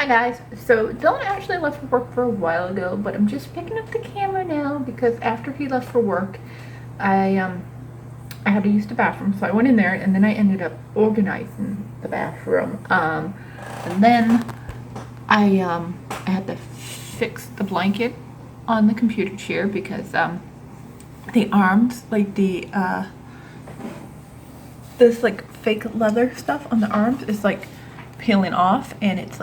guys, so Dylan actually left for work for a while ago, but I'm just picking up the camera now because after he left for work, I had to use the bathroom, so I went in there and then I ended up organizing the bathroom. And then I had to fix the blanket on the computer chair because the arms, like this like fake leather stuff on the arms is like peeling off, and it's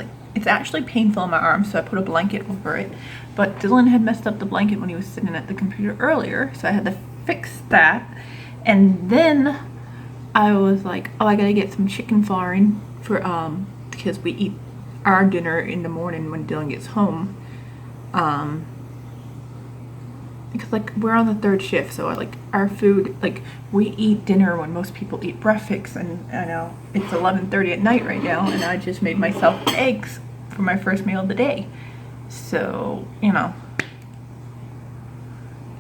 actually painful in my arms, so I put a blanket over it. But Dylan had messed up the blanket when he was sitting at the computer earlier, so I had to fix that. And then I was like, oh, I gotta get some chicken flouring for because we eat our dinner in the morning when Dylan gets home. Because like we're on the third shift, so like our food, like we eat dinner when most people eat breakfast, and I know it's 11:30 at night right now, and I just made myself eggs for my first meal of the day. So you know,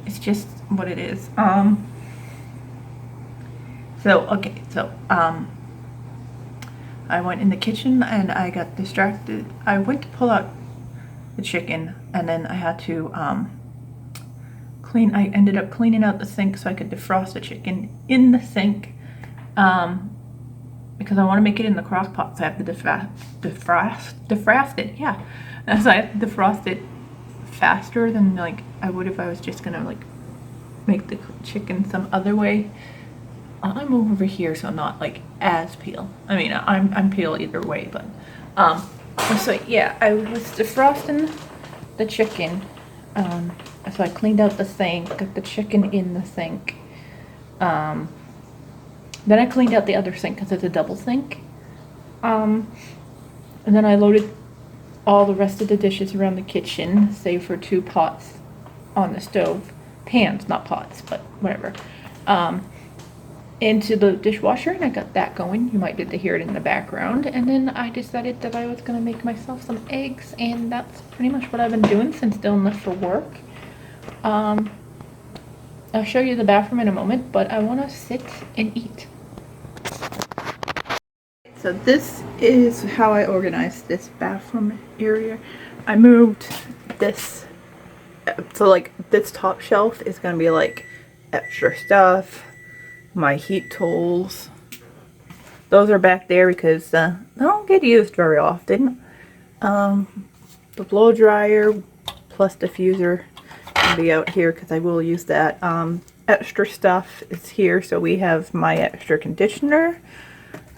it's just what it is. I went in the kitchen and I got distracted. I went to pull out the chicken, and then I had to I ended up cleaning out the sink so I could defrost the chicken in the sink, because I want to make it in the crock pot, so I have to defrost it, yeah. And so I have to defrost it faster than like I would if I was just gonna like make the chicken some other way. I'm over here, so I'm not like as peel. I mean, I'm peel either way, but so yeah, I was defrosting the chicken. So I cleaned out the sink, got the chicken in the sink. Then I cleaned out the other sink because it's a double sink. And then I loaded all the rest of the dishes around the kitchen, save for 2 pots on the stove. Pans, not pots, but whatever. Into the dishwasher, and I got that going. You might get to hear it in the background. And then I decided that I was gonna make myself some eggs, and that's pretty much what I've been doing since Dylan left for work. I'll show you the bathroom in a moment, but I want to sit and eat. So this is how I organized this bathroom area. I moved this, so like this top shelf is going to be like extra stuff, my heat tools. Those are back there because they don't get used very often. The blow dryer plus diffuser can be out here because I will use that. Extra stuff is here, so we have my extra conditioner,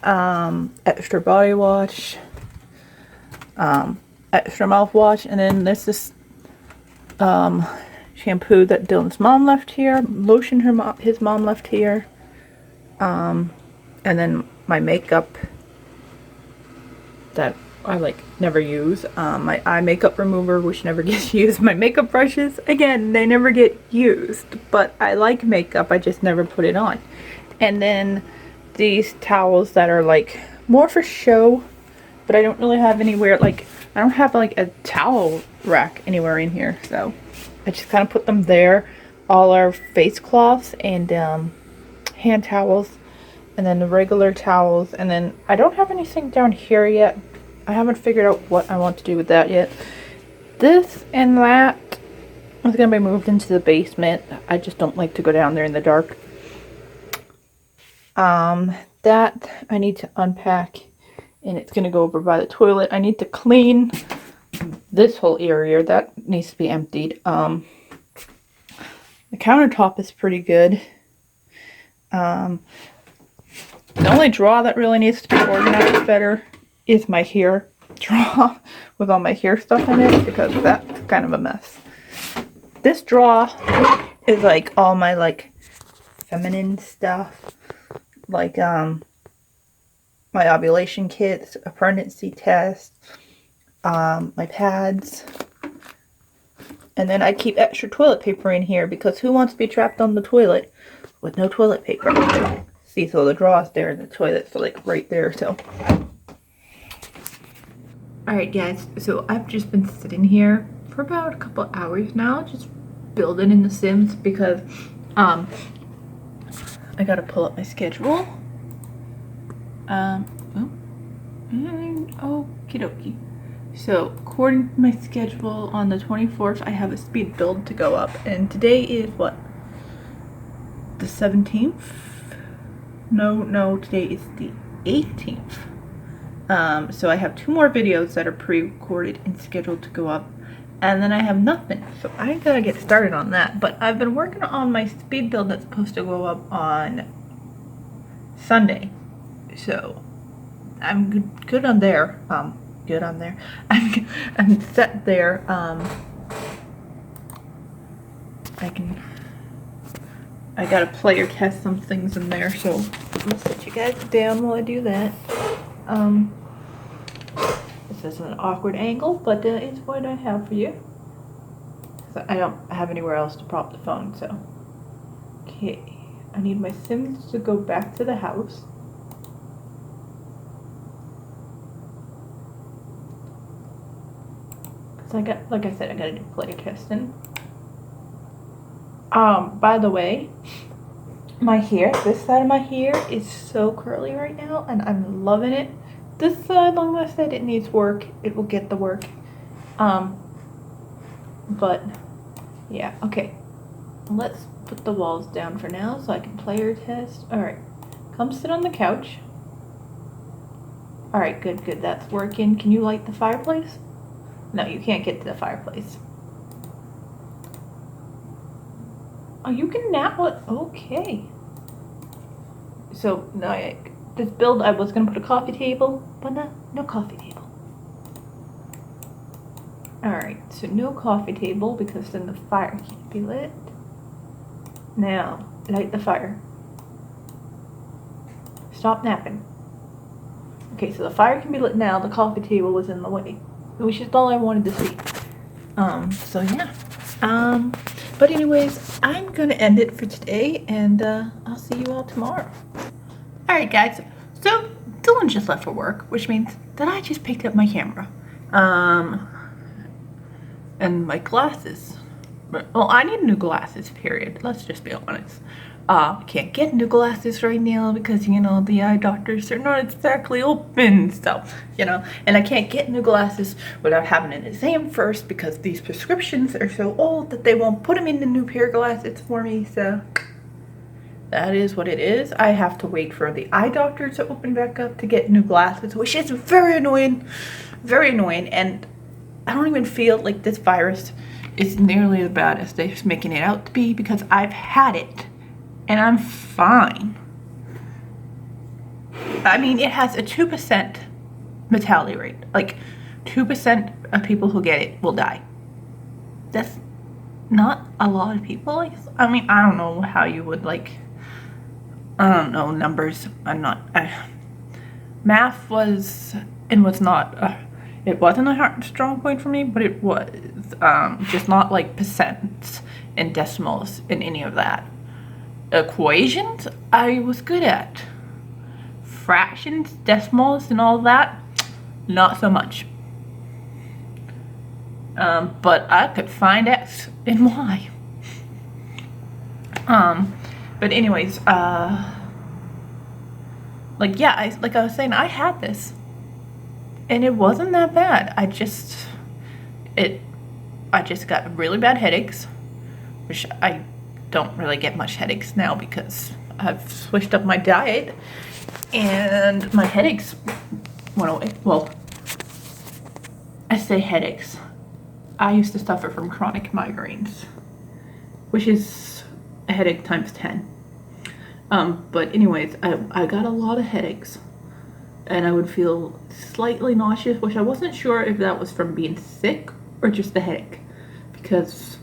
extra body wash, extra mouthwash, and then this is shampoo that Dylan's mom left here, lotion his mom left here, and then my makeup that I like never use, my eye makeup remover, which never gets used, my makeup brushes, again, they never get used, but I like makeup, I just never put it on. And then these towels that are like more for show, but I don't really have anywhere, like I don't have like a towel rack anywhere in here, so I just kind of put them there. All our face cloths and hand towels, and then the regular towels, and then I don't have anything down here yet. I haven't figured out what I want to do with that yet. This and that is going to be moved into the basement. I just don't like to go down there in the dark. That I need to unpack, and it's going to go over by the toilet. I need to clean this whole area. That needs to be emptied. The countertop is pretty good. The only drawer that really needs to be organized better is my hair drawer with all my hair stuff in it, because that's kind of a mess. This drawer is like all my like feminine stuff, like my ovulation kits, a pregnancy test, my pads, and then I keep extra toilet paper in here because who wants to be trapped on the toilet with no toilet paper? See, so the drawers there in the toilet, so like right there, so. Alright guys, so I've just been sitting here for about a couple hours now, just building in The Sims, because I gotta pull up my schedule. Okie dokie. So according to my schedule, on the 24th, I have a speed build to go up, and today is what? The 17th? No, today is the 18th. So I have 2 more videos that are pre-recorded and scheduled to go up, and then I have nothing. So I gotta get started on that. But I've been working on my speed build that's supposed to go up on Sunday. So I'm good on there. Good on there. I'm set there. I gotta player test some things in there, so I'll set you guys down while I do that. This is an awkward angle, but it's what I have for you. So I don't have anywhere else to prop the phone, so. Okay, I need my Sims to go back to the house. So like I said, I gotta do player testing. By the way, my hair, this side of my hair is so curly right now, and I'm loving it. This side, like I said, it needs work. It will get the work. But yeah, okay. Let's put the walls down for now so I can player test. All right, come sit on the couch. All right, good. That's working. Can you light the fireplace? No, you can't get to the fireplace. Oh, you can nap what? Okay. So, no, this build, I was going to put a coffee table, but no coffee table. Alright, so no coffee table because then the fire can't be lit. Now, light the fire. Stop napping. Okay, so the fire can be lit now. The coffee table was in the way, which is all I wanted to see. So yeah. But anyways, I'm gonna end it for today, and I'll see you all tomorrow. Alright guys, so Dylan just left for work, which means that I just picked up my camera. And my glasses. Well, I need new glasses, period. Let's just be honest. I can't get new glasses right now because, you know, the eye doctors are not exactly open, so, you know, and I can't get new glasses without having an exam first because these prescriptions are so old that they won't put them in the new pair of glasses for me, so that is what it is. I have to wait for the eye doctor to open back up to get new glasses, which is very annoying, and I don't even feel like this virus is nearly as bad as they're making it out to be because I've had it. And I'm fine. I mean, it has a 2% mortality rate. Like, 2% of people who get it will die. That's not a lot of people. I mean, I don't know how you would, like, I don't know, numbers. Math was, and was not, it wasn't a strong point for me, but it was just not, like, percents and decimals and any of that. Equations I was good at. Fractions, decimals, and all that, not so much. But I could find X and Y. But anyways, like yeah, like I was saying, I had this, and it wasn't that bad. I just got really bad headaches, which I don't really get much headaches now because I've switched up my diet and my headaches went away. Well, I say headaches. I used to suffer from chronic migraines, which is a headache times 10. But anyways, I got a lot of headaches and I would feel slightly nauseous, which I wasn't sure if that was from being sick or just the headache, because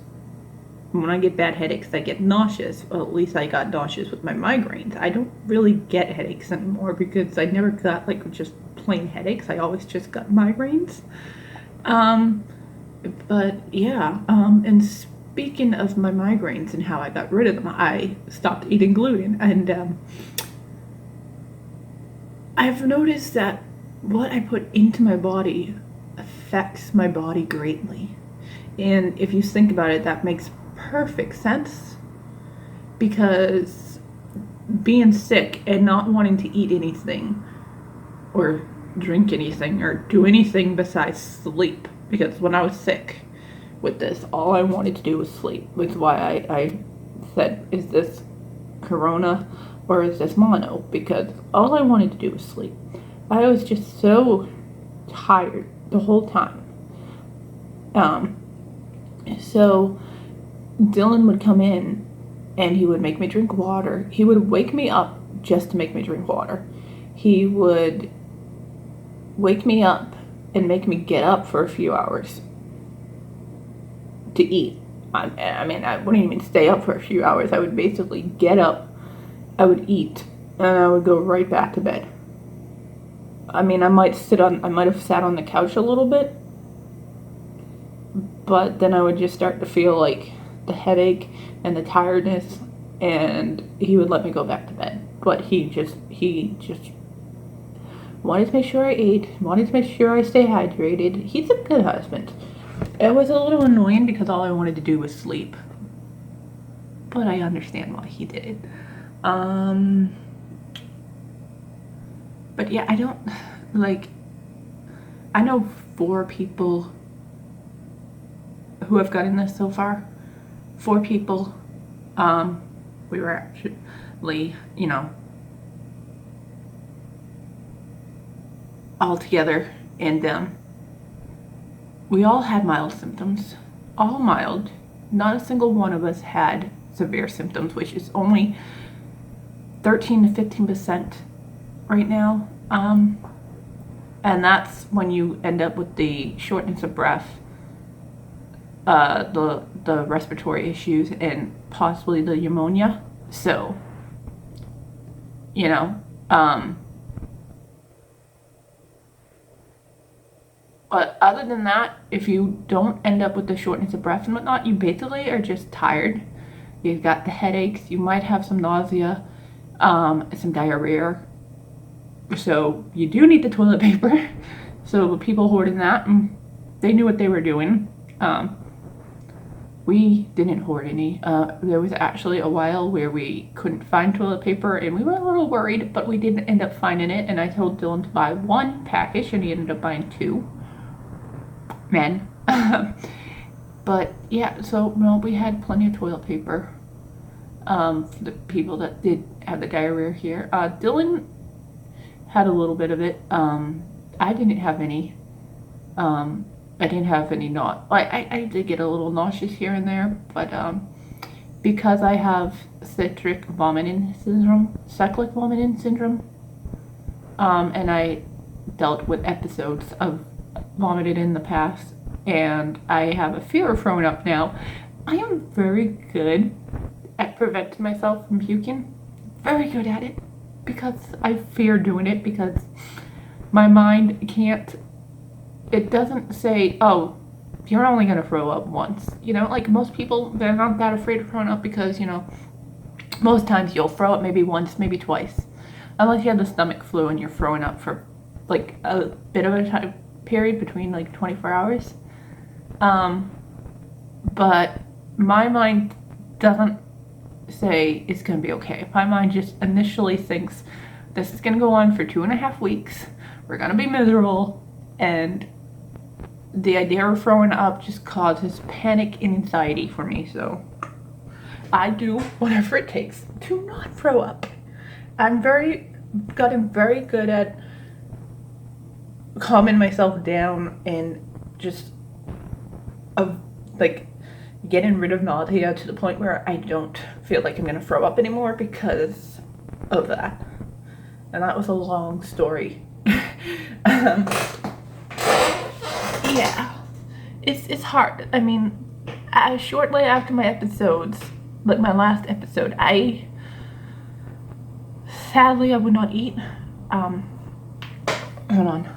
when I get bad headaches, I get nauseous. Well, at least I got nauseous with my migraines. I don't really get headaches anymore because I never got like just plain headaches. I always just got migraines. But yeah, and speaking of my migraines and how I got rid of them, I stopped eating gluten, and I've noticed that what I put into my body affects my body greatly. And if you think about it, that makes perfect sense, because being sick and not wanting to eat anything or drink anything or do anything besides sleep, because when I was sick with this, all I wanted to do was sleep, which is why I said, is this corona or is this mono? Because all I wanted to do was sleep. I was just so tired the whole time. So Dylan would come in and he would make me drink water. He would wake me up just to make me drink water. He would wake me up and make me get up for a few hours to eat. I mean, I wouldn't even stay up for a few hours. I would basically get up, I would eat, and I would go right back to bed. I mean, I might have sat on the couch a little bit, but then I would just start to feel like the headache and the tiredness, and he would let me go back to bed. But he just wanted to make sure I ate, wanted to make sure I stay hydrated. He's a good husband. It was a little annoying because all I wanted to do was sleep, but I understand why he did it. But yeah, I don't, like, I know 4 people who have gotten this so far. 4 people. We were actually, all together, and we all had mild symptoms. All mild. Not a single one of us had severe symptoms, which is only 13 to 15% right now. And that's when you end up with the shortness of breath, the respiratory issues, and possibly the pneumonia. So, but other than that, if you don't end up with the shortness of breath and whatnot, you basically are just tired. You've got the headaches. You might have some nausea, some diarrhea. So you do need the toilet paper. So people hoarding that, they knew what they were doing. We didn't hoard any. There was actually a while where we couldn't find toilet paper, and we were a little worried, but we did end up finding it, and I told Dylan to buy 1 package, and he ended up buying 2. Men. But yeah, so no, we had plenty of toilet paper for the people that did have the diarrhea here. Dylan had a little bit of it. I didn't have any. I didn't have any I did get a little nauseous here and there, but because I have cyclic vomiting syndrome, and I dealt with episodes of vomited in the past, and I have a fear of throwing up now. I am very good at preventing myself from puking. Very good at it, because I fear doing it, because my mind can't, it doesn't say, oh, you're only going to throw up once. Like most people, they're not that afraid of throwing up because, most times you'll throw up maybe once, maybe twice. Unless you have the stomach flu and you're throwing up for like a bit of a time period between like 24 hours. But my mind doesn't say it's going to be okay. My mind just initially thinks this is going to go on for 2.5 weeks. We're going to be miserable. And the idea of throwing up just causes panic and anxiety for me. So I do whatever it takes to not throw up. I've gotten very good at calming myself down and just like getting rid of nausea to the point where I don't feel like I'm gonna throw up anymore because of that. And that was a long story. Yeah, it's hard. I mean, shortly after my episodes, like my last episode, sadly I would not eat. Hold on.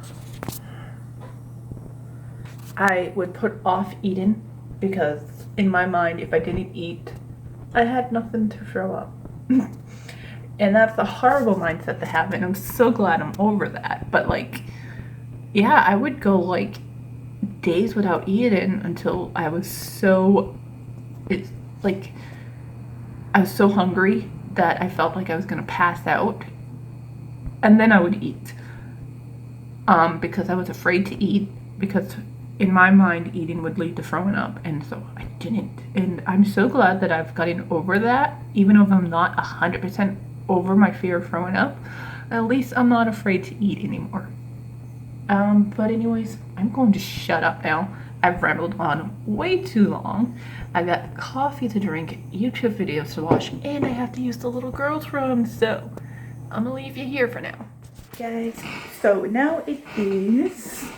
I would put off eating because in my mind, if I didn't eat, I had nothing to throw up. And that's a horrible mindset to have, and I'm so glad I'm over that. But like, yeah, I would go like days without eating until I was so hungry that I felt like I was gonna pass out, and then I would eat. because I was afraid to eat, because in my mind eating would lead to throwing up, and so I didn't. And I'm so glad that I've gotten over that, even if I'm not 100% over my fear of throwing up. At least I'm not afraid to eat anymore. But anyways, I'm going to shut up now. I've rambled on way too long. I got coffee to drink, YouTube videos to watch, and I have to use the little girl's room, so I'm gonna leave you here for now. Guys, so now it is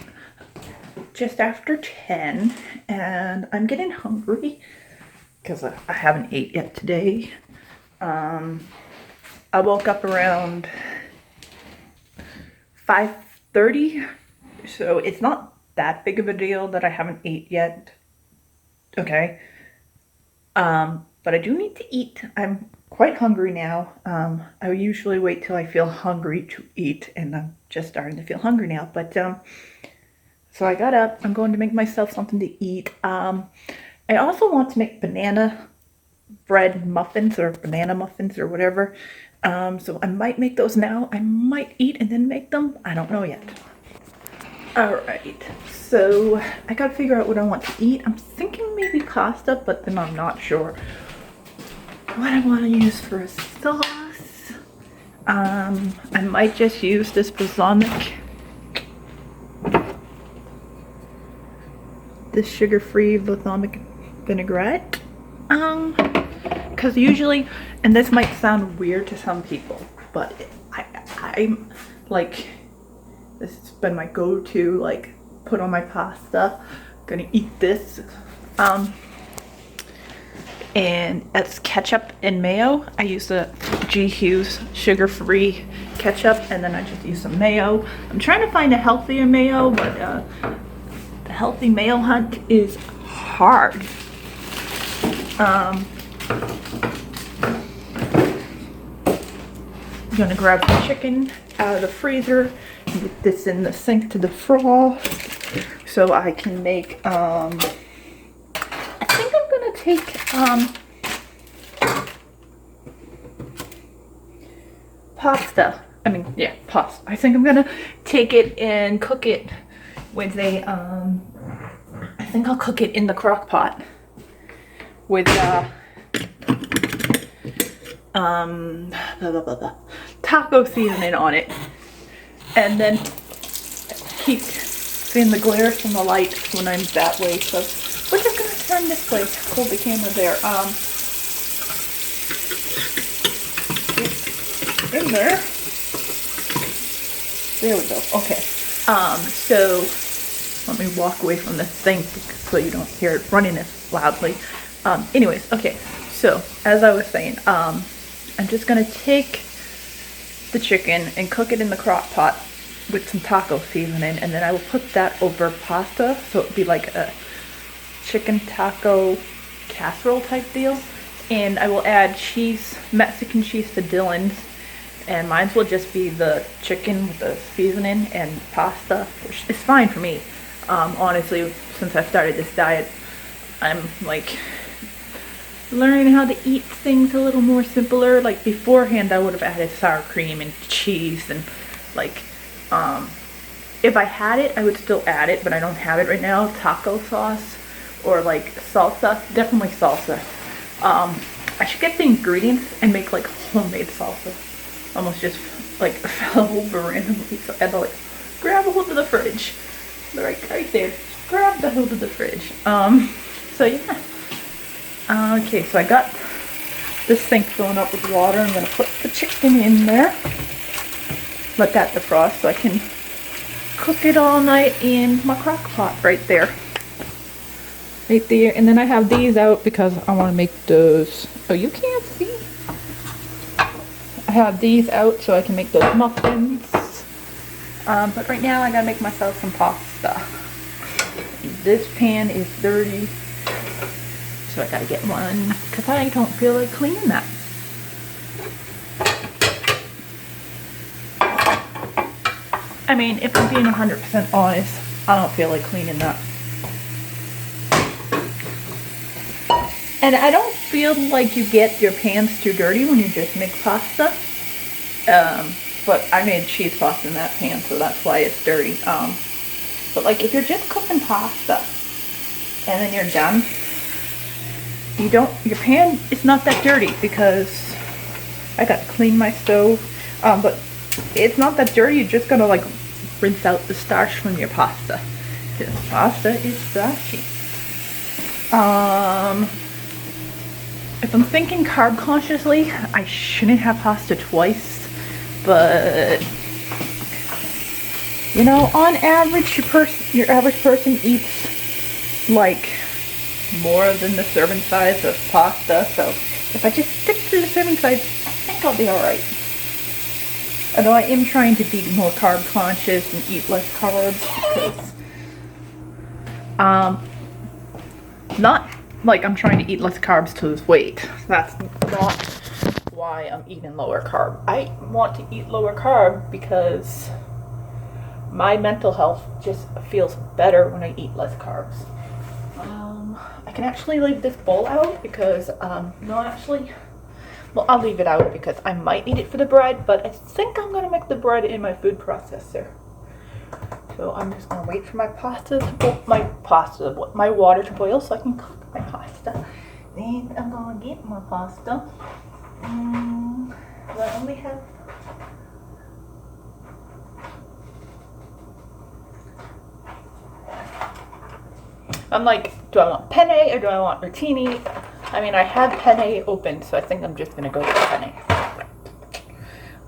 just after 10, and I'm getting hungry because I haven't ate yet today. I woke up around 5:30, so it's not that big of a deal that I haven't ate yet. Okay. But I do need to eat. I'm quite hungry now. I usually wait till I feel hungry to eat, and I'm just starting to feel hungry now. But so I got up. I'm going to make myself something to eat. I also want to make banana bread muffins or banana muffins or whatever. So I might make those now. I might eat and then make them. I don't know yet. Alright, so I gotta figure out what I want to eat. I'm thinking maybe pasta, but then I'm not sure what I want to use for a sauce. I might just use this balsamic, this sugar-free balsamic vinaigrette. Because usually, and this might sound weird to some people, but I'm like, this has been my go-to, like, put on my pasta. Gonna eat this. And it's ketchup and mayo. I use the G. Hughes sugar-free ketchup, and then I just use some mayo. I'm trying to find a healthier mayo, but the healthy mayo hunt is hard. I'm gonna grab the chicken out of the freezer, put this in the sink to defrost, so I can make, I think I'm gonna take, pasta. Pasta. I think I'm gonna take it and cook it with a, I think I'll cook it in the crock pot with, taco seasoning on it, and then keep seeing the glare from the light when I'm that way. So we're just gonna turn this way, hold the camera there. In there. There we go. Okay. So let me walk away from the sink so you don't hear it running as loudly. Anyways, okay. So as I was saying, I'm just gonna take the chicken and cook it in the crock pot with some taco seasoning, and then I will put that over pasta, so it'd be like a chicken taco casserole type deal. And I will add cheese, Mexican cheese to Dillon's, and mine will just be the chicken with the seasoning and pasta, which is fine for me. Honestly, since I started this diet, I'm like learning how to eat things a little more simpler. Like beforehand, I would have added sour cream and cheese and like, if I had it, I would still add it, but I don't have it right now. Taco sauce or like salsa, definitely salsa. I should get the ingredients and make like homemade salsa. Almost just like fell over randomly, so I had to like grab a hold of the fridge. Right there, grab the hold of the fridge. So yeah. Okay, so I got this sink filling up with water. I'm gonna put the chicken in there. Let that defrost so I can cook it all night in my crock pot right there. Right there. And then I have these out because I want to make those. Oh, you can't see? I have these out so I can make those muffins. But right now I gotta make myself some pasta. This pan is dirty, so I gotta get one because I don't feel like cleaning that. I mean, if I'm being 100% honest, I don't feel like cleaning that. And I don't feel like you get your pans too dirty when you just make pasta. but I made cheese pasta in that pan, so that's why it's dirty. But like if you're just cooking pasta and then you're done, your pan is not that dirty because I got to clean my stove. But it's not that dirty. You're just gonna like rinse out the starch from your pasta because pasta is starchy. If I'm thinking carb consciously, I shouldn't have pasta twice, but you know, on average, your average person eats like more than the serving size of pasta. So if I just stick to the serving size, I think I'll be all right. Although I am trying to be more carb conscious and eat less carbs because, not like I'm trying to eat less carbs to lose weight. That's not why I'm eating lower carb. I want to eat lower carb because my mental health just feels better when I eat less carbs. I can actually leave this bowl out because, no, actually, well, I'll leave it out because I might need it for the bread, but I think I'm going to make the bread in my food processor. So I'm just going to wait for my my water to boil so I can cook my pasta. Then I'm going to get my pasta. I only have... I'm like, do I want penne or do I want rotini? I mean, I had penne open, so I think I'm just gonna go with penne.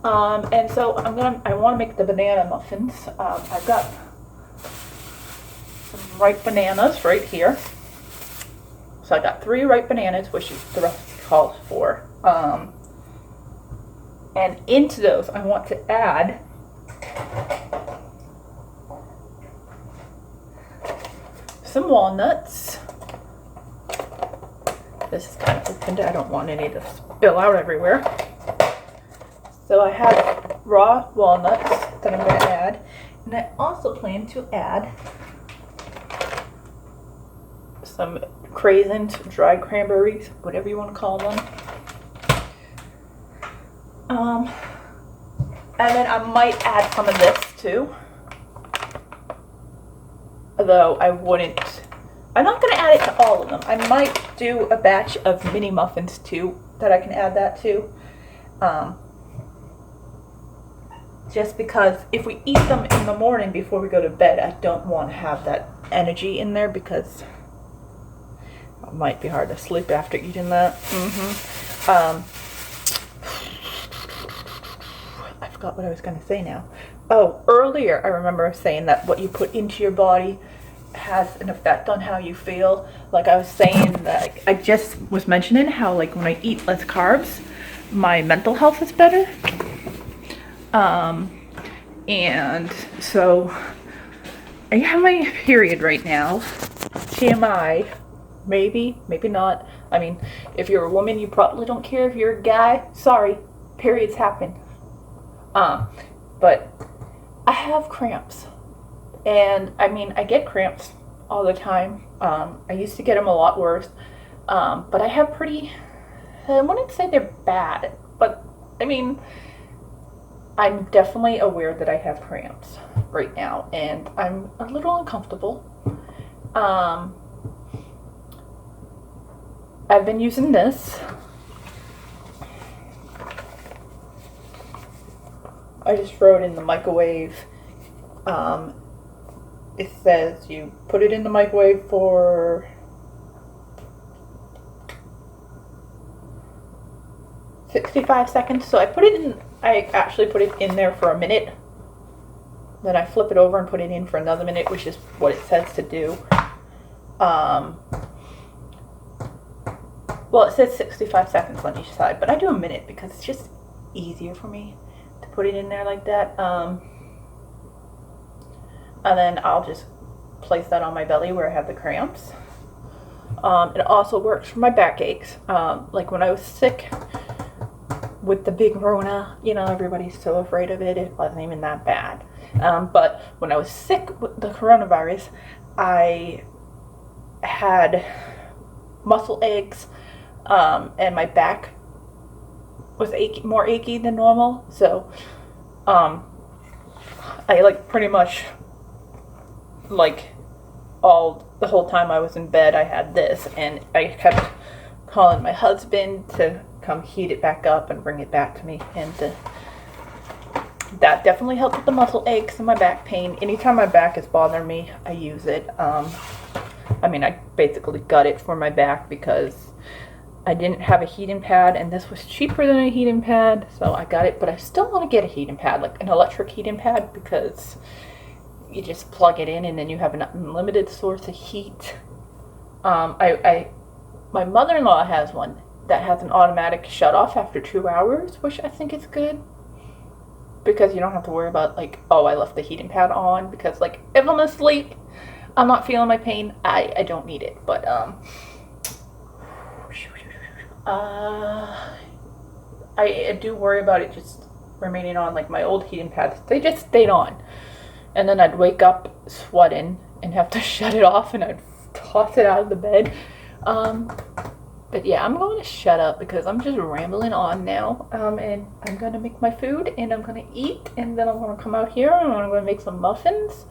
And so I want to make the banana muffins. I've got some ripe bananas right here. So I got 3 ripe bananas, which is the recipe calls for. And into those, I want to add some walnuts. This is kind of opened. I don't want any to spill out everywhere. So I have raw walnuts that I'm going to add. And I also plan to add some craisins, dried cranberries, whatever you want to call them. And then I might add some of this too. Although I'm not going to add it to all of them. I might do a batch of mini muffins too that I can add that to. Just because if we eat them in the morning before we go to bed, I don't want to have that energy in there because it might be hard to sleep after eating that. I forgot what I was going to say now. Oh, earlier I remember saying that what you put into your body has an effect on how you feel. Like I was saying that I just was mentioning how like when I eat less carbs, my mental health is better. And so I have my period right now. TMI, maybe not. I mean, if you're a woman, you probably don't care. If you're a guy, sorry, periods happen. But I have cramps. And I mean, I get cramps all the time. I used to get them a lot worse. But I have I wouldn't say they're bad, but I mean, I'm definitely aware that I have cramps right now, and I'm a little uncomfortable. I've been using this. I just throw it in the microwave. It says you put it in the microwave for 65 seconds. So I actually put it in there for a minute. Then I flip it over and put it in for another minute, which is what it says to do. Well, it says 65 seconds on each side, but I do a minute because it's just easier for me to put it in there like that. And then I'll just place that on my belly where I have the cramps. It also works for my backaches. Like when I was sick with the big Rona, you know, everybody's so afraid of it. It wasn't even that bad. But when I was sick with the coronavirus, I had muscle aches, and my back was more achy than normal. So I like pretty much like the whole time I was in bed I had this, and I kept calling my husband to come heat it back up and bring it back to me, and that definitely helped with the muscle aches and my back pain. Anytime my back is bothering me, I use it. I mean, I basically got it for my back because I didn't have a heating pad, and this was cheaper than a heating pad, so I got it. But I still want to get a heating pad, like an electric heating pad, because you just plug it in and then you have an unlimited source of heat. My mother-in-law has one that has an automatic shut off after 2 hours, which I think is good, because you don't have to worry about like, oh, I left the heating pad on, because like if I'm asleep, I'm not feeling my pain, I don't need it. But I do worry about it just remaining on. Like my old heating pads, they just stayed on, and then I'd wake up sweating and have to shut it off, and I'd toss it out of the bed. But yeah, I'm going to shut up because I'm just rambling on now. And I'm going to make my food, and I'm going to eat, and then I'm going to come out here and I'm going to make some muffins.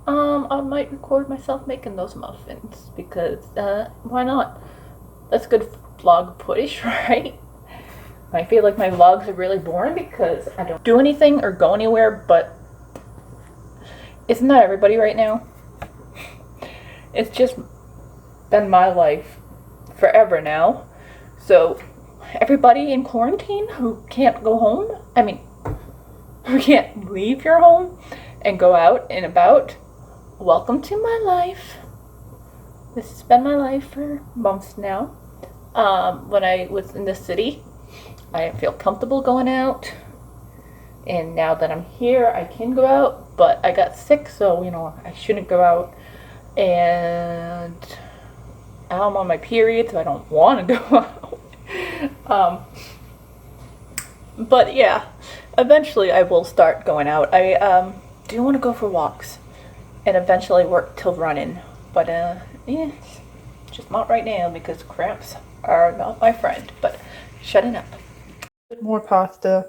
I might record myself making those muffins because why not? That's good vlog footage, right? I feel like my vlogs are really boring because I don't do anything or go anywhere, but isn't that everybody right now? It's just been my life forever now. So everybody in quarantine who can't go home, I mean, who can't leave your home and go out and about, welcome to my life. This has been my life for months now. When I was in the city, I didn't feel comfortable going out, and now that I'm here, I can go out, but I got sick, so you know I shouldn't go out. And I'm on my period, so I don't want to go out. But yeah, eventually I will start going out. I do want to go for walks and eventually work till running, but yeah, just not right now because cramps are not my friend. But shutting up. More pasta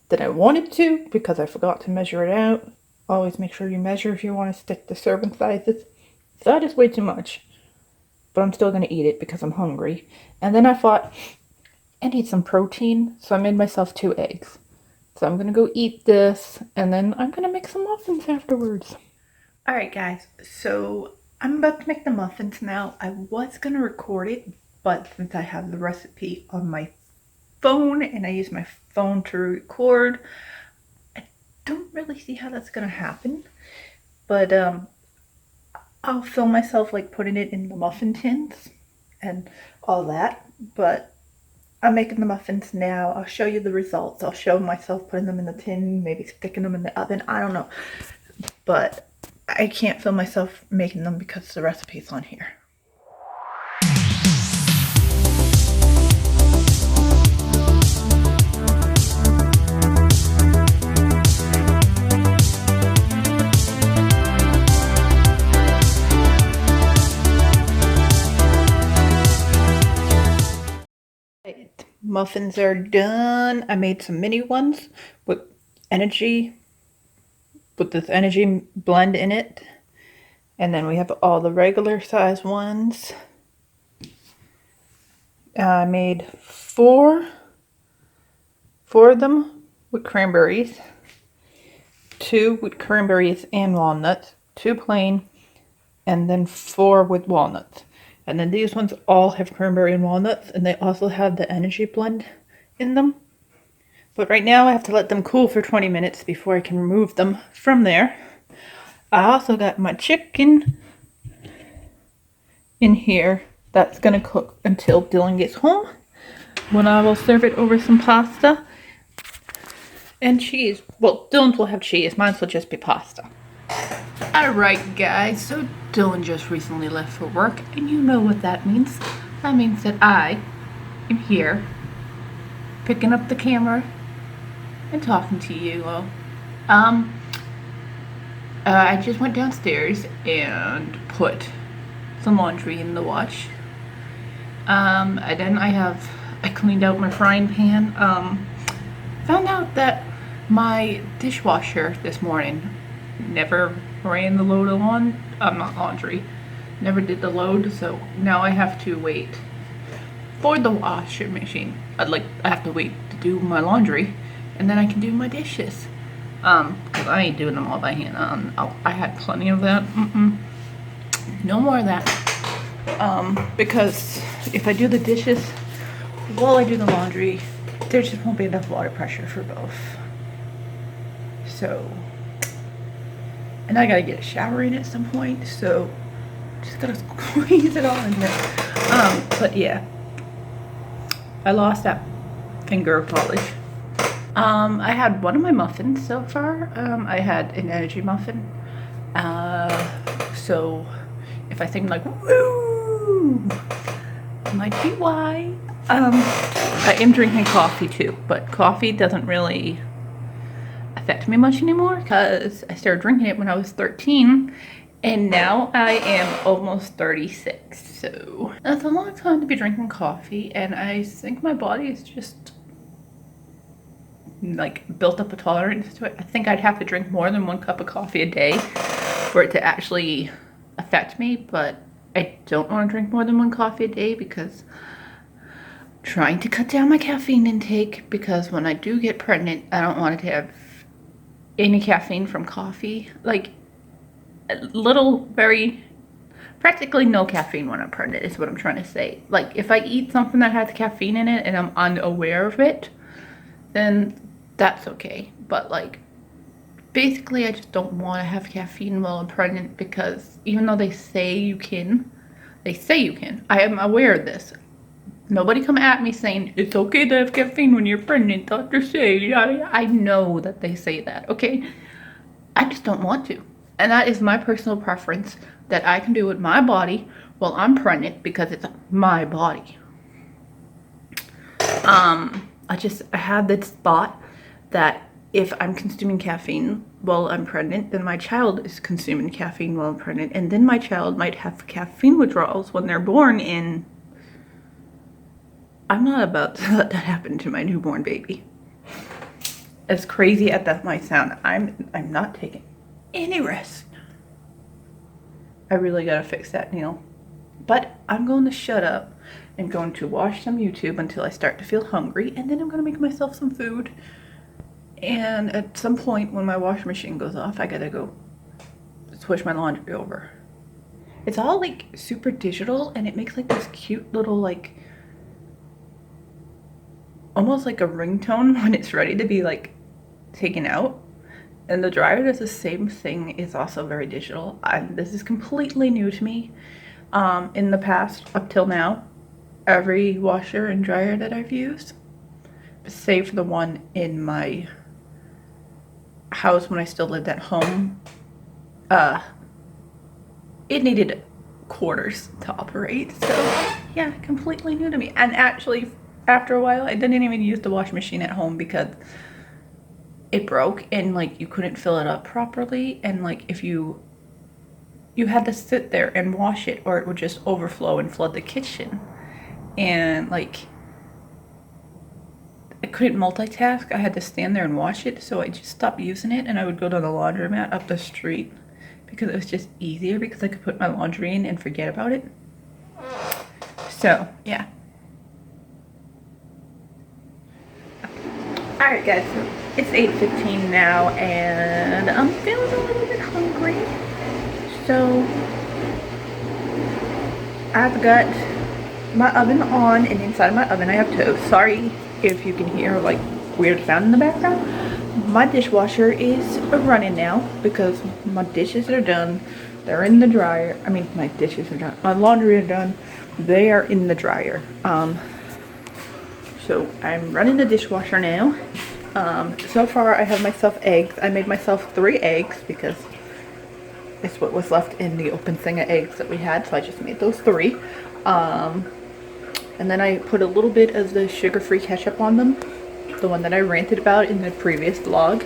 than I wanted to because I forgot to measure it out. Always make sure you measure if you want to stick to serving sizes. So that is way too much, but I'm still going to eat it because I'm hungry. And then I thought, I need some protein, so I made myself 2 eggs. So I'm going to go eat this, and then I'm going to make some muffins afterwards. Alright guys, so I'm about to make the muffins now. I was going to record it, but since I have the recipe on my phone, and I use my phone to record, I don't really see how that's going to happen. But, I'll film myself like putting it in the muffin tins and all that, but I'm making the muffins now. I'll show you the results. I'll show myself putting them in the tin, maybe sticking them in the oven. I don't know, but I can't film myself making them because the recipe's on here. Muffins are done. I made some mini ones with this energy blend in it. And then we have all the regular size ones. I made four of them with cranberries, 2 with cranberries and walnuts, 2 plain, and then 4 with walnuts. And then these ones all have cranberry and walnuts, and they also have the energy blend in them. But right now I have to let them cool for 20 minutes before I can remove them from there. I also got my chicken in here. That's going to cook until Dylan gets home, when I will serve it over some pasta and cheese. Well, Dylan's will have cheese, mine will just be pasta. Alright guys, so Dylan just recently left for work, and you know what that means. That means that I am here picking up the camera and talking to you all. I just went downstairs and put some laundry in the wash. And then I cleaned out my frying pan. Found out that My dishwasher this morning never ran the load on, not laundry, never did the load, so now I have to wait for the washing machine. I have to wait to do my laundry, and then I can do my dishes. Because I ain't doing them all by hand. I had plenty of that. No more of that. Because if I do the dishes while I do the laundry, there just won't be enough water pressure for both. So, and I gotta get a shower in at some point, so just gotta squeeze it all in there. But yeah, I lost that finger polish. I had one of my muffins so far. I had an energy muffin. So if I seem like woo, might be why. I am drinking coffee too, but coffee doesn't really affect me much anymore because I started drinking it when I was 13 and now I am almost 36. So that's a long time to be drinking coffee, and I think my body is just like built up a tolerance to it. I think I'd have to drink more than 1 cup of coffee a day for it to actually affect me, but I don't want to drink more than 1 coffee a day because I'm trying to cut down my caffeine intake, because when I do get pregnant, I don't want it to have any caffeine from coffee. Like practically no caffeine when I'm pregnant is what I'm trying to say. Like if I eat something that has caffeine in it and I'm unaware of it, then that's okay. But like basically I just don't want to have caffeine while I'm pregnant, because even though they say you can, I am aware of this. Nobody come at me saying it's okay to have caffeine when you're pregnant, doctors say, yeah, I know that they say that, okay? I just don't want to. And that is my personal preference that I can do with my body while I'm pregnant, because it's my body. I had this thought that if I'm consuming caffeine while I'm pregnant, then my child is consuming caffeine while I'm pregnant, and then my child might have caffeine withdrawals when they're born, and I'm not about to let that happen to my newborn baby. As crazy as that might sound, I'm not taking any rest. I really gotta fix that, Neil. But I'm going to shut up. I'm going to watch some YouTube until I start to feel hungry, and then I'm gonna make myself some food. And at some point when my washing machine goes off, I gotta go switch my laundry over. It's all like super digital, and it makes like this cute little like almost like a ringtone when it's ready to be like taken out. And the dryer does the same thing. It's also very digital. This is completely new to me. In the past, up till now, every washer and dryer that I've used, save for the one in my house when I still lived at home, it needed quarters to operate. So yeah, completely new to me. And actually, after a while, I didn't even use the washing machine at home because it broke, and like you couldn't fill it up properly, and like if you had to sit there and wash it, or it would just overflow and flood the kitchen, and like I couldn't multitask. I had to stand there and wash it, so I just stopped using it, and I would go to the laundromat up the street because it was just easier, because I could put my laundry in and forget about it. So yeah. Alright guys, so it's 8:15 now, and I'm feeling a little bit hungry. So I've got my oven on, and inside of my oven I have toast. Sorry if you can hear like weird sound in the background. My dishwasher is running now because my dishes are done. They're in the dryer. I mean, my dishes are done. My laundry are done. They are in the dryer. So I'm running the dishwasher now. So far I have myself eggs. I made myself 3 eggs because it's what was left in the open thing of eggs that we had. So I just made those 3. And then I put a little bit of the sugar-free ketchup on them. The one that I ranted about in the previous vlog.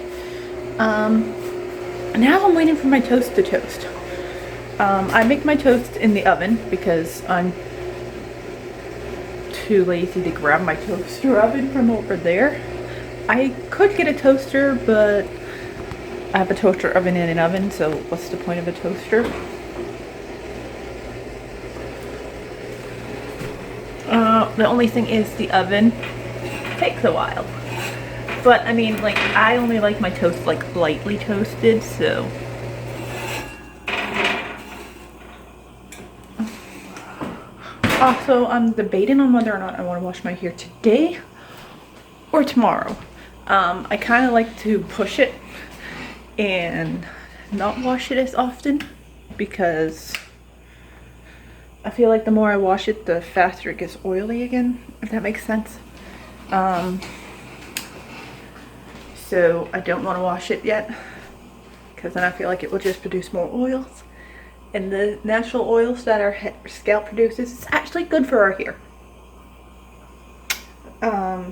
Now I'm waiting for my toast to toast. I make my toast in the oven because I'm too lazy to grab my toaster oven from over there. I could get a toaster, but I have a toaster oven and an oven, so what's the point of a toaster? The only thing is the oven takes a while. But I mean, like, I only like my toast like lightly toasted, so. Also, I'm debating on whether or not I want to wash my hair today or tomorrow. I kind of like to push it and not wash it as often because I feel like the more I wash it, the faster it gets oily again, if that makes sense. So I don't want to wash it yet because then I feel like it will just produce more oils. And the natural oils that our scalp produces is actually good for our hair.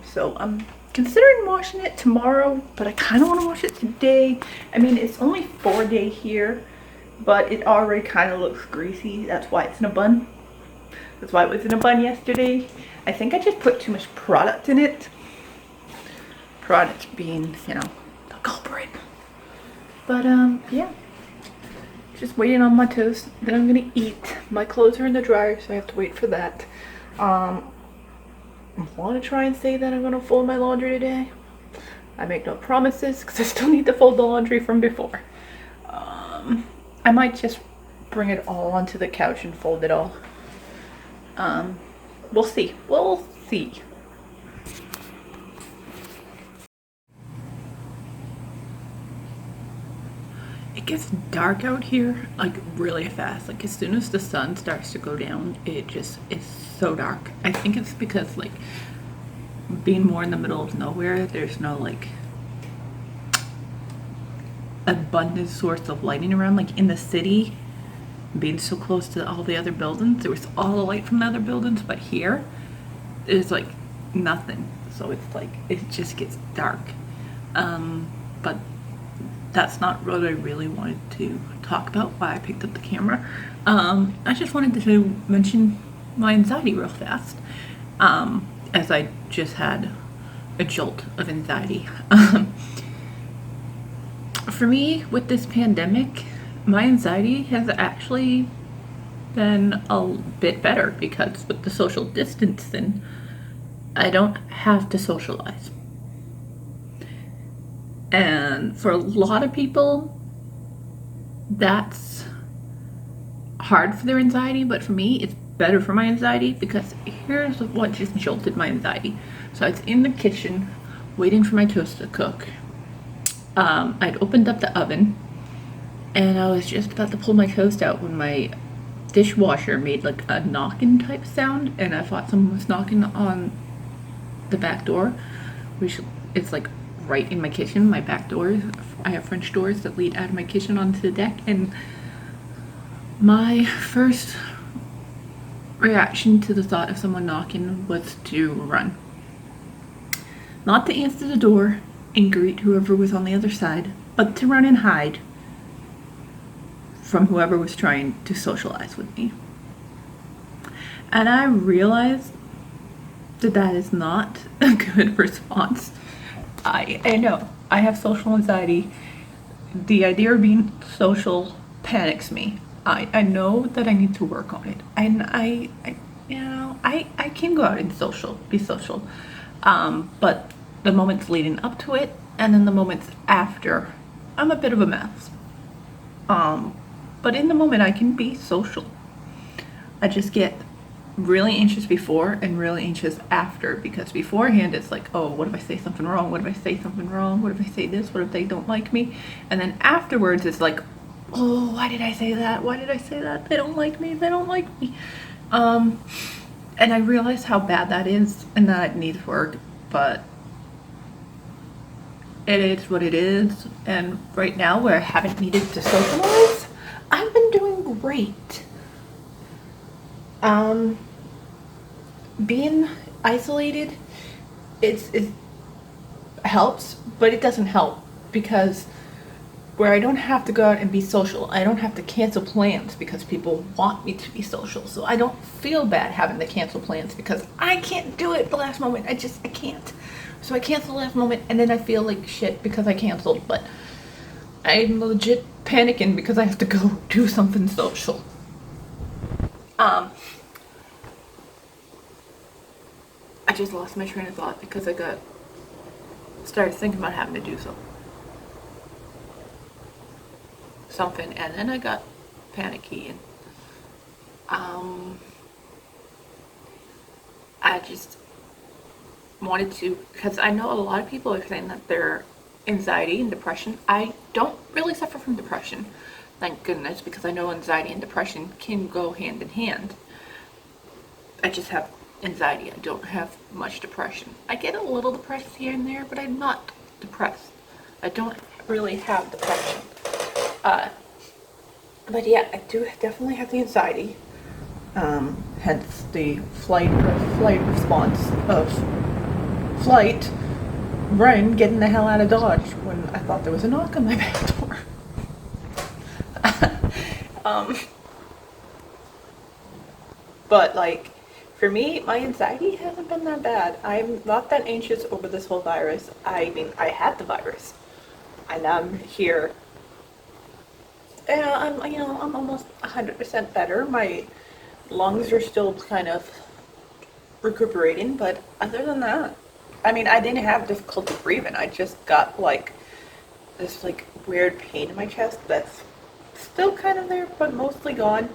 So I'm considering washing it tomorrow, but I kind of want to wash it today. I mean, it's only 4 day here, but it already kind of looks greasy. That's why it's in a bun. That's why it was in a bun yesterday. I think I just put too much product in it. Product being, you know, the culprit. But yeah. Just waiting on my toast. Then I'm gonna eat. My clothes are in the dryer, so I have to wait for that. I want to try and say that I'm gonna fold my laundry today. I make no promises because I still need to fold the laundry from before. I might just bring it all onto the couch and fold it all. We'll see. We'll see. It gets dark out here like really fast. Like as soon as the sun starts to go down, it's so dark. I think it's because like being more in the middle of nowhere, there's no like abundant source of lighting around. Like in the city, being so close to all the other buildings, there was all the light from the other buildings, but here there's like nothing. So it's like it just gets dark. But that's not what I really wanted to talk about, why I picked up the camera. I just wanted to mention my anxiety real fast, as I just had a jolt of anxiety. For me, with this pandemic, my anxiety has actually been a bit better because with the social distancing, I don't have to socialize. And for a lot of people, that's hard for their anxiety, but for me, it's better for my anxiety because here's what just jolted my anxiety. So I was in the kitchen waiting for my toast to cook. I'd opened up the oven and I was just about to pull my toast out when my dishwasher made like a knocking type sound, and I thought someone was knocking on the back door, which is like right in my kitchen. My back doors, I have French doors that lead out of my kitchen onto the deck, and my first reaction to the thought of someone knocking was to run. Not to answer the door and greet whoever was on the other side, but to run and hide from whoever was trying to socialize with me. And I realized that that is not a good response. I know, I have social anxiety. The idea of being social panics me. I know that I need to work on it. I can go out and be social. But the moments leading up to it and then the moments after, I'm a bit of a mess. But in the moment I can be social. I just get really anxious before and really anxious after, because beforehand it's like, oh, what if I say something wrong? What if I say something wrong? What if I say this? What if they don't like me? And then afterwards it's like, oh, why did I say that? Why did I say that? They don't like me. They don't like me. And I realize how bad that is and that it needs work, but it is what it is. And right now, where I haven't needed to socialize, I've been doing great. Being isolated, it helps, but it doesn't help because where I don't have to go out and be social, I don't have to cancel plans because people want me to be social. So I don't feel bad having to cancel plans because I can't do it at the last moment. I can't. So I cancel last moment, and then I feel like shit because I canceled, but I'm legit panicking because I have to go do something social. I just lost my train of thought because I started thinking about having to do something, and then I got panicky, and I just wanted to, because I know a lot of people are saying that their anxiety and depression. I don't really suffer from depression, thank goodness, because I know anxiety and depression can go hand in hand. I just have anxiety. I don't have much depression. I get a little depressed here and there, but I'm not depressed. I don't really have depression. But yeah, I do definitely have the anxiety. Hence the flight response of flight, run, getting the hell out of Dodge when I thought there was a knock on my back door. But like, for me, my anxiety hasn't been that bad. I'm not that anxious over this whole virus. I mean, I had the virus, and I'm here. And I'm almost 100% better. My lungs are still kind of recuperating, but other than that, I mean, I didn't have difficulty breathing. I just got like this like weird pain in my chest that's still kind of there, but mostly gone.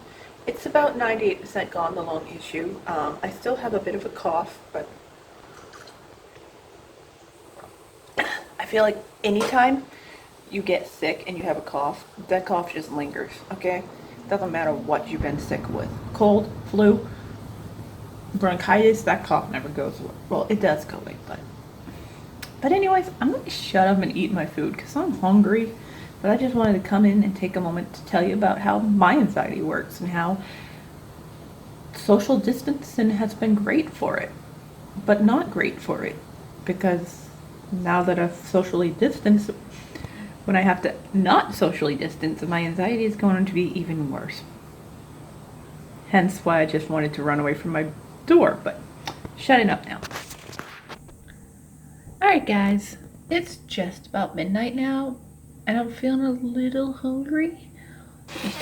It's about 98% gone, the lung issue. I still have a bit of a cough, but I feel like anytime you get sick and you have a cough, that cough just lingers, okay? Doesn't matter what you've been sick with. Cold, flu, bronchitis, that cough never goes away. Well, it does go away, but anyways, I'm gonna shut up and eat my food because I'm hungry. But I just wanted to come in and take a moment to tell you about how my anxiety works and how social distancing has been great for it, but not great for it, because now that I've socially distanced, when I have to not socially distance, my anxiety is going to be even worse. Hence why I just wanted to run away from my door, but shutting up now. Alright guys, it's just about midnight now, and I'm feeling a little hungry.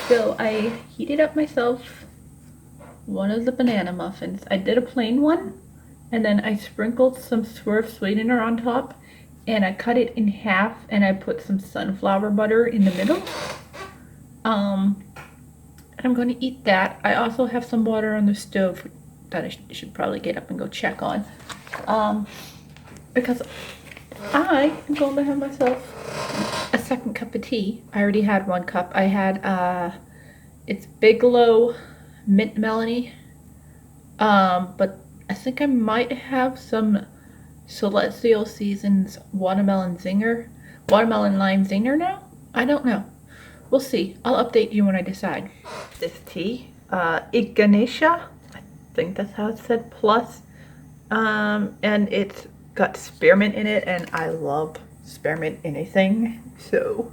So I heated up myself one of the banana muffins. I did a plain one, and then I sprinkled some Swerve sweetener on top, and I cut it in half, and I put some sunflower butter in the middle. And I'm going to eat that. I also have some water on the stove that I should probably get up and go check on. Because I am going to have myself a second cup of tea. I already had one cup. I had, it's Bigelow Mint Melanie. But I think I might have some Celestial Seasons Watermelon Lime Zinger now? I don't know. We'll see. I'll update you when I decide. This tea, Echinacea, I think that's how it's said, plus. And it's got spearmint in it, and I love spearmint anything. So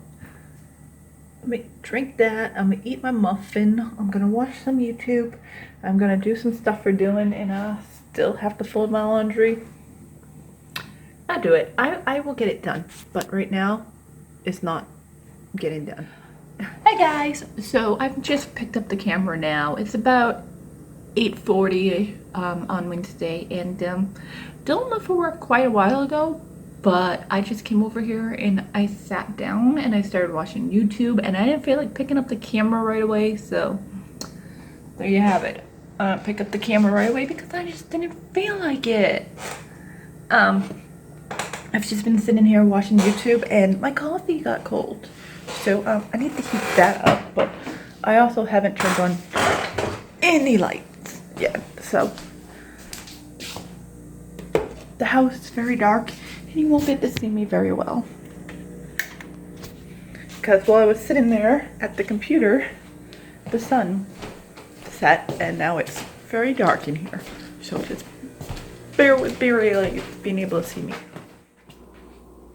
let me drink that. I'm gonna eat my muffin. I'm gonna watch some YouTube. I'm gonna do some stuff for Dylan, and I still have to fold my laundry. I'll do it. I will get it done. But right now, it's not getting done. Hey guys! So I've just picked up the camera now. It's about 8:40 on Wednesday, and Dylan left for work quite a while ago, but I just came over here and I sat down and I started watching YouTube, and I didn't feel like picking up the camera right away, so there you have it. Pick up the camera right away because I just didn't feel like it. I've just been sitting here watching YouTube, and my coffee got cold, so I need to heat that up, but I also haven't turned on any lights yet, so the house is very dark and you won't get to see me very well, because while I was sitting there at the computer, the sun set and now it's very dark in here, so just bear with me really being able to see me.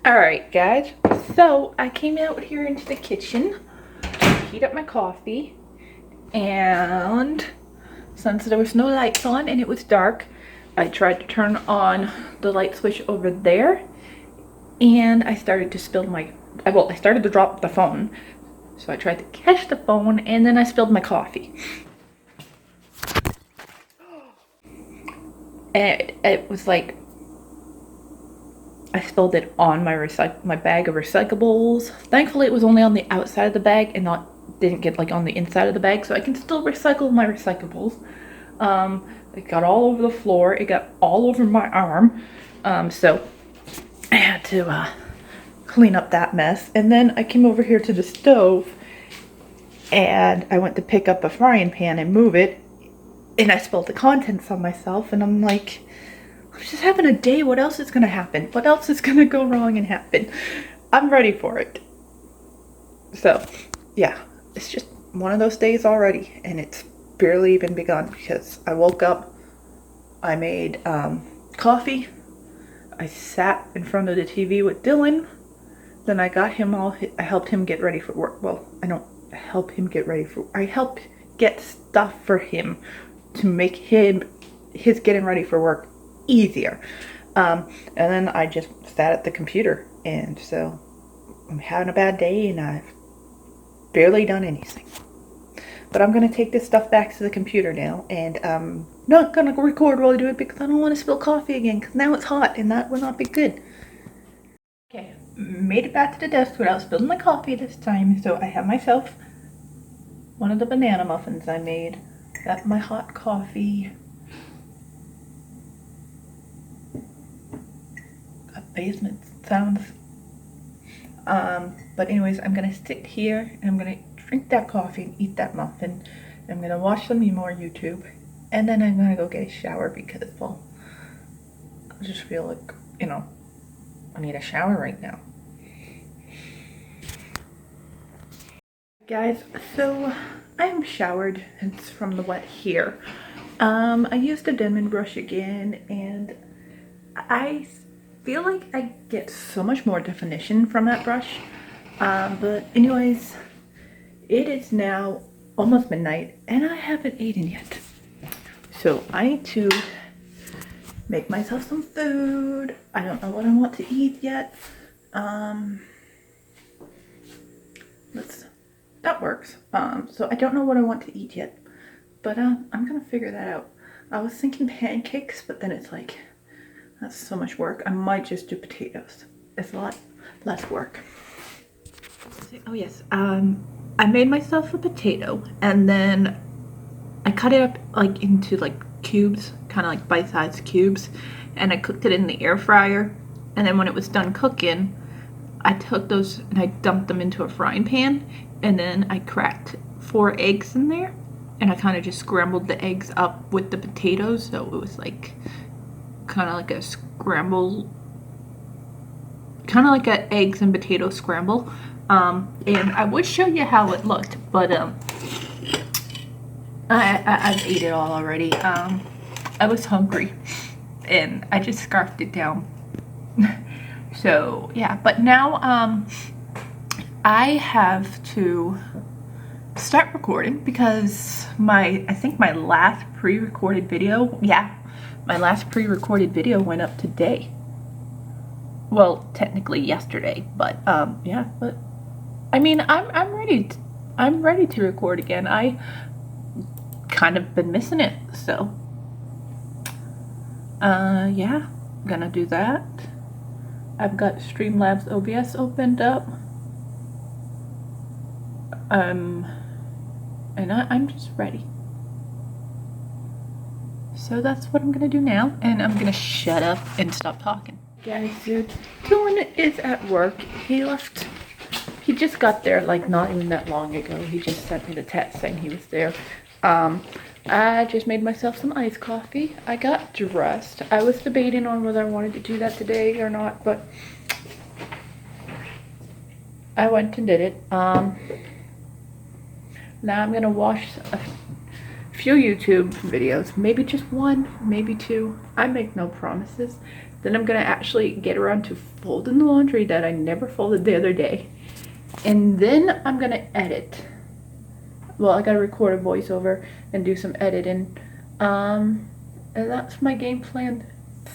Alright guys, so I came out here into the kitchen to heat up my coffee, and since there was no lights on and it was dark, I tried to turn on the light switch over there, and I started to spill my, well, I started to drop the phone. So I tried to catch the phone, and then I spilled my coffee. And it was like, I spilled it on my bag of recyclables. Thankfully, it was only on the outside of the bag and didn't get like on the inside of the bag, so I can still recycle my recyclables. It got all over the floor. It got all over my arm. So I had to clean up that mess. And then I came over here to the stove, and I went to pick up a frying pan and move it, and I spilled the contents on myself, and I'm like, I'm just having a day. What else is gonna happen? What else is gonna go wrong and happen? I'm ready for it. So yeah, it's just one of those days already, and it's barely even begun because I woke up, I made coffee, I sat in front of the TV with Dylan, then I got him I helped him get ready for work. Well, I don't help him get ready for, I help get stuff for him to make his getting ready for work easier. And then I just sat at the computer, and so I'm having a bad day and I've barely done anything. But I'm going to take this stuff back to the computer now, and I'm not going to record while I do it because I don't want to spill coffee again, because now it's hot and that will not be good. Okay, made it back to the desk without spilling my coffee this time, so I have myself one of the banana muffins I made. Got my hot coffee. Got basement sounds. But anyways, I'm going to sit here and I'm going to drink that coffee and eat that muffin. I'm going to watch some more YouTube, and then I'm going to go get a shower because, well, I just feel like, you know, I need a shower right now. Guys, so I'm showered. It's from the wet here. I used a Denman brush again, and I feel like I get so much more definition from that brush. But anyways, it is now almost midnight and I haven't eaten yet. So I need to make myself some food. I don't know what I want to eat yet. That works. So I don't know what I want to eat yet, but I'm gonna figure that out. I was thinking pancakes, but then it's like, that's so much work. I might just do potatoes. It's a lot less work. Oh yes, I made myself a potato, and then I cut it up like into like cubes, kind of like bite-sized cubes, and I cooked it in the air fryer. And then when it was done cooking, I took those and I dumped them into a frying pan, and then I cracked 4 eggs in there, and I kind of just scrambled the eggs up with the potatoes, so it was like kind of like a scramble, kind of like an eggs and potato scramble. And I would show you how it looked, but I've ate it all already. I was hungry and I just scarfed it down. So yeah, but now I have to start recording because I think my last pre-recorded video, my last pre-recorded video went up today. Well, technically yesterday, but yeah, but I mean, I'm ready to record again. I kind of been missing it, so yeah, I'm gonna do that. I've got Streamlabs OBS opened up. And I'm just ready. So that's what I'm gonna do now, and I'm gonna shut up and stop talking. Guys, dude, Dylan is at work. He just got there like not even that long ago. He just sent me the text saying he was there. I just made myself some iced coffee. I got dressed. I was debating on whether I wanted to do that today or not, but I went and did it. Now I'm gonna watch a few YouTube videos, maybe just one, maybe 2. I make no promises. Then I'm gonna actually get around to folding the laundry that I never folded the other day. And then I'm gonna edit. Well, I gotta record a voiceover and do some editing. And that's my game plan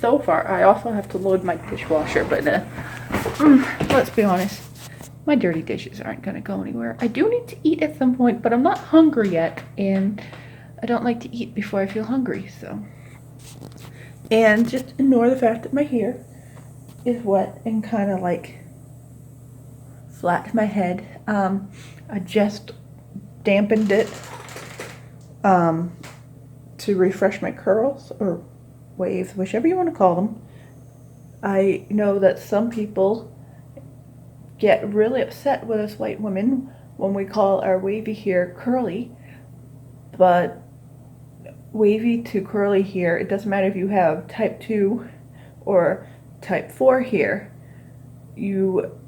so far. I also have to load my dishwasher, but let's be honest. My dirty dishes aren't gonna go anywhere. I do need to eat at some point, but I'm not hungry yet, and I don't like to eat before I feel hungry, so. And just ignore the fact that my hair is wet and kind of like flat to my head. I just dampened it to refresh my curls or waves, whichever you want to call them. I know that some people get really upset with us white women when we call our wavy hair curly, but wavy to curly hair, it doesn't matter if you have type 2 or type 4 hair, you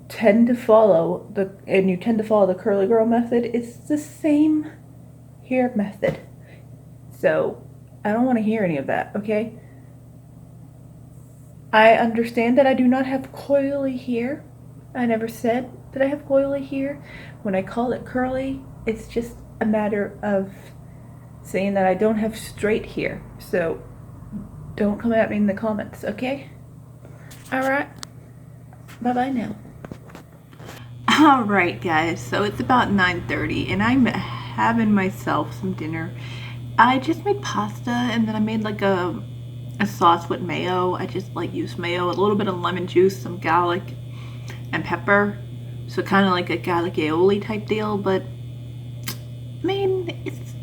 tend to follow the curly girl method. It's the same hair method. So I don't want to hear any of that, okay? I understand that I do not have coily hair. I never said that I have coily hair. When I call it curly, it's just a matter of saying that I don't have straight hair. So don't come at me in the comments, okay? Alright. Bye-bye now. Alright guys, so it's about 9:30 and I'm having myself some dinner. I just made pasta and then I made like a sauce with mayo. I just like used mayo, a little bit of lemon juice, some garlic and pepper. So kind of like a garlic aioli type deal, but I mean,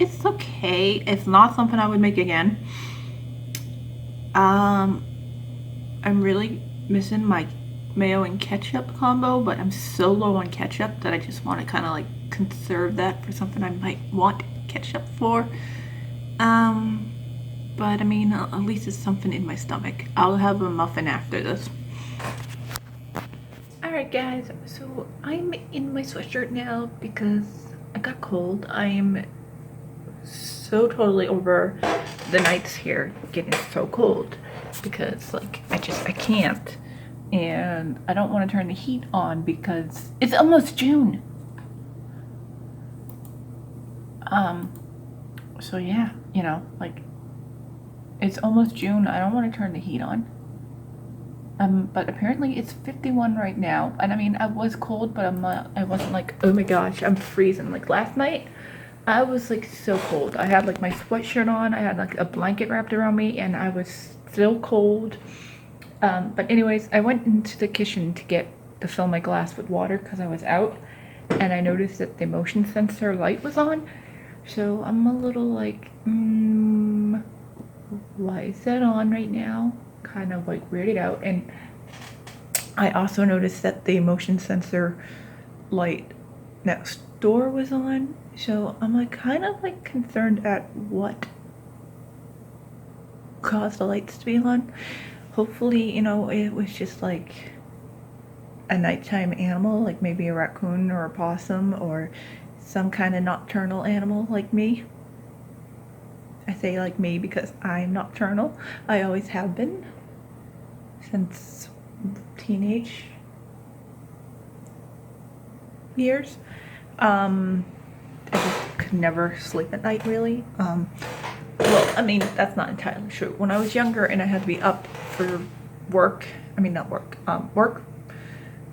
it's okay. It's not something I would make again. I'm really missing my mayo and ketchup combo, but I'm so low on ketchup that I just want to kind of like conserve that for something I might want ketchup for. But I mean, at least it's something in my stomach. I'll have a muffin after this. Alright guys, so I'm in my sweatshirt now because I got cold. I am so totally over the nights here getting so cold because like I can't, and I don't want to turn the heat on because it's almost June. So yeah, you know, like it's almost June. I don't want to turn the heat on. But apparently it's 51 right now, and I mean I was cold, but I wasn't like, oh my gosh, I'm freezing. Like last night I was like so cold. I had like my sweatshirt on, I had like a blanket wrapped around me, and I was still cold. But anyways, I went into the kitchen to fill my glass with water because I was out, and I noticed that the motion sensor light was on. So I'm a little like, why is that on right now? Kind of like weirded out. And I also noticed that the motion sensor light next door was on. So I'm like kind of like concerned at what caused the lights to be on. Hopefully, you know, it was just like a nighttime animal, like maybe a raccoon or a possum or some kind of nocturnal animal like me. I say like me because I'm nocturnal. I always have been since teenage years. I just could never sleep at night really. Well, I mean, that's not entirely true. When I was younger and I had to be up for work, I mean, not work,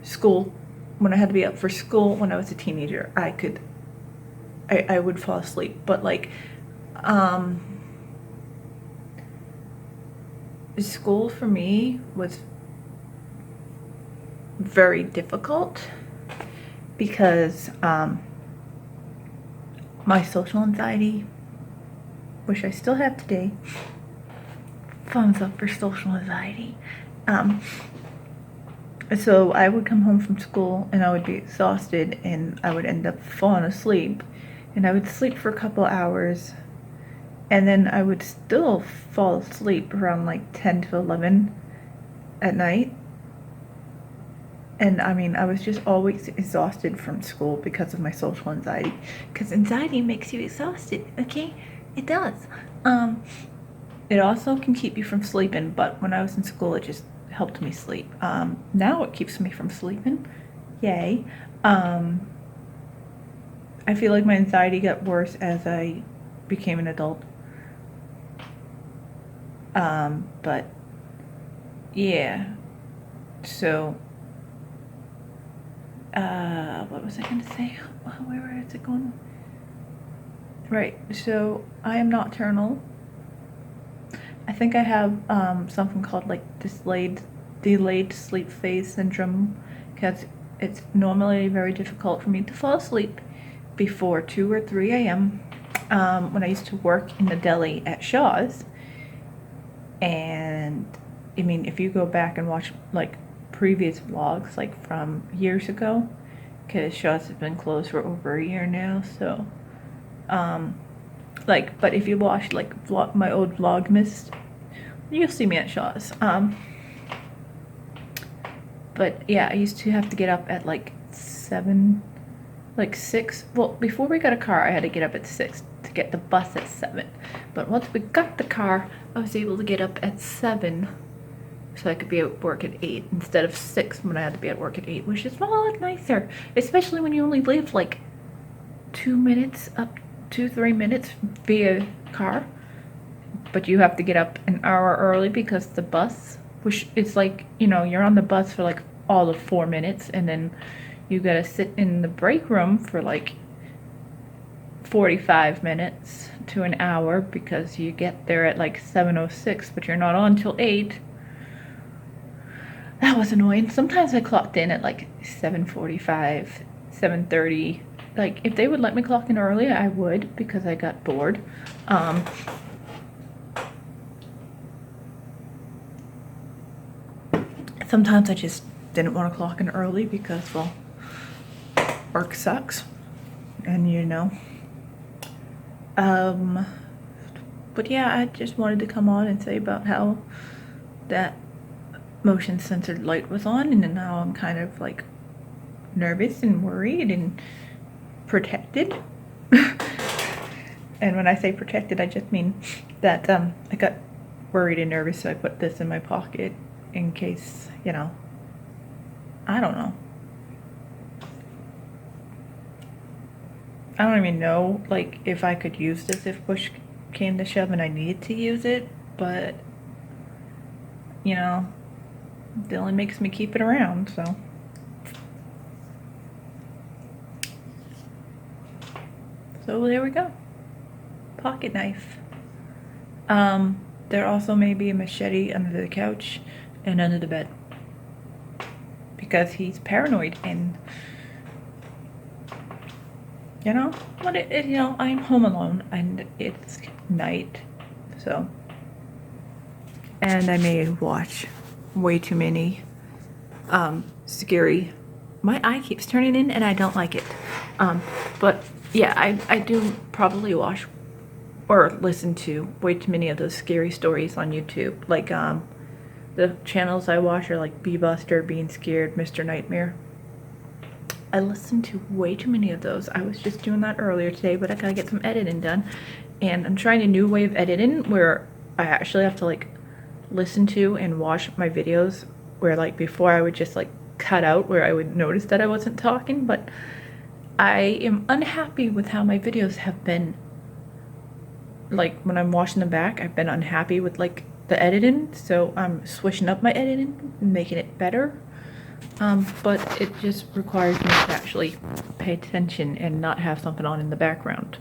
school, when I had to be up for school when I was a teenager, I would fall asleep. But like, school for me was very difficult because my social anxiety, which I still have today, thumbs up for social anxiety. So I would come home from school and I would be exhausted and I would end up falling asleep, and I would sleep for a couple hours and then I would still fall asleep around like 10 to 11 at night. And I mean, I was just always exhausted from school because of my social anxiety. Because anxiety makes you exhausted, okay? It does. It also can keep you from sleeping, but when I was in school, it just helped me sleep. Now it keeps me from sleeping. Yay. I feel like my anxiety got worse as I became an adult. But yeah, so what was I gonna say? Where is it going? Right, so I am nocturnal. I think I have something called like delayed sleep phase syndrome, because it's normally very difficult for me to fall asleep before 2 or 3 a.m. When I used to work in the deli at Shaw's. And I mean, if you go back and watch like previous vlogs, like from years ago, because Shaw's has been closed for over a year now, so like, but if you watch like my old Vlogmas, you'll see me at Shaw's. But yeah, I used to have to get up at like 7, like 6. Well, before we got a car, I had to get up at 6 to get the bus at 7. But once we got the car, I was able to get up at 7 so I could be at work at 8 instead of 6 when I had to be at work at 8, which is a lot nicer, especially when you only live like 2 minutes, up 2-3 minutes via car. But you have to get up an hour early because the bus, which is like, you know, you're on the bus for like all of 4 minutes, and then you gotta sit in the break room for like 45 minutes to an hour because you get there at like 7:06, but you're not on till 8. That was annoying. Sometimes I clocked in at like 7:45, 7:30. Like, if they would let me clock in early, I would, because I got bored. Sometimes I just didn't want to clock in early because, well, work sucks, and you know. But yeah, I just wanted to come on and say about how that motion censored light was on, and now I'm kind of like nervous and worried and protected. And when I say protected, I just mean that I got worried and nervous, so I put this in my pocket in case, you know, I don't know. I don't even know, like, if I could use this if push came to shove and I needed to use it, but, you know, Dylan makes me keep it around, so. So there we go. Pocket knife. There also may be a machete under the couch and under the bed, because he's paranoid, and you know, but you know, I'm home alone and it's night, so, and I may watch way too many scary. My eye keeps turning in and I don't like it. But yeah, I do probably watch or listen to way too many of those scary stories on YouTube. Like the channels I watch are like B-Buster, Being Scared, Mr. Nightmare. I listen to way too many of those. I was just doing that earlier today, but I gotta get some editing done. And I'm trying a new way of editing where I actually have to like listen to and watch my videos, where like before I would just like cut out where I would notice that I wasn't talking. But I am unhappy with how my videos have been. Like when I'm watching them back, I've been unhappy with like the editing, so I'm switching up my editing and making it better. But it just requires me to actually pay attention and not have something on in the background.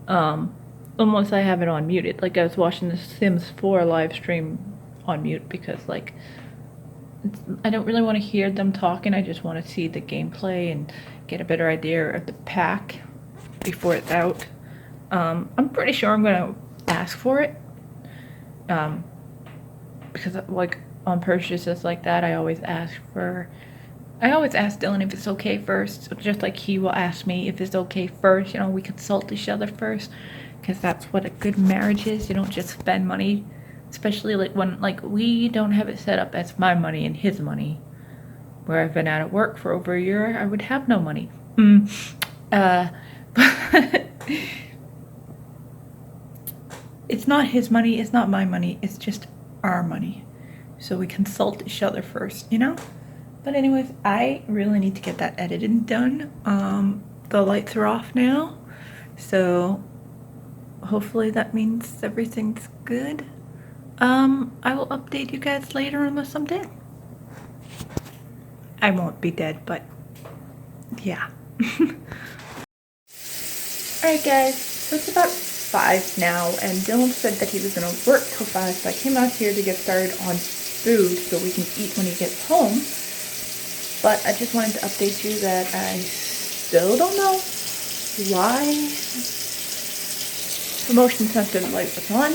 Unless I have it on muted. Like I was watching the Sims 4 live stream on mute because like I don't really want to hear them talking. I just want to see the gameplay and get a better idea of the pack before it's out. I'm pretty sure I'm gonna ask for it. Because like on purchases like that, I always ask Dylan if it's okay first, just like he will ask me if it's okay first. You know, we consult each other first, because that's what a good marriage is. You don't just spend money, especially like when like we don't have it set up as my money and his money, where I've been out of work for over a year. I would have no money. It's not his money, it's not my money, it's just our money. So we consult each other first, you know? But anyways, I really need to get that edited done. The lights are off now, so hopefully that means everything's good. I will update you guys later unless I'm dead. I won't be dead, but yeah. Alright guys, so it's about 5 now, and Dylan said that he was going to work till 5, so I came out here to get started on food so we can eat when he gets home. But I just wanted to update you that I still don't know why the motion sensor light was on.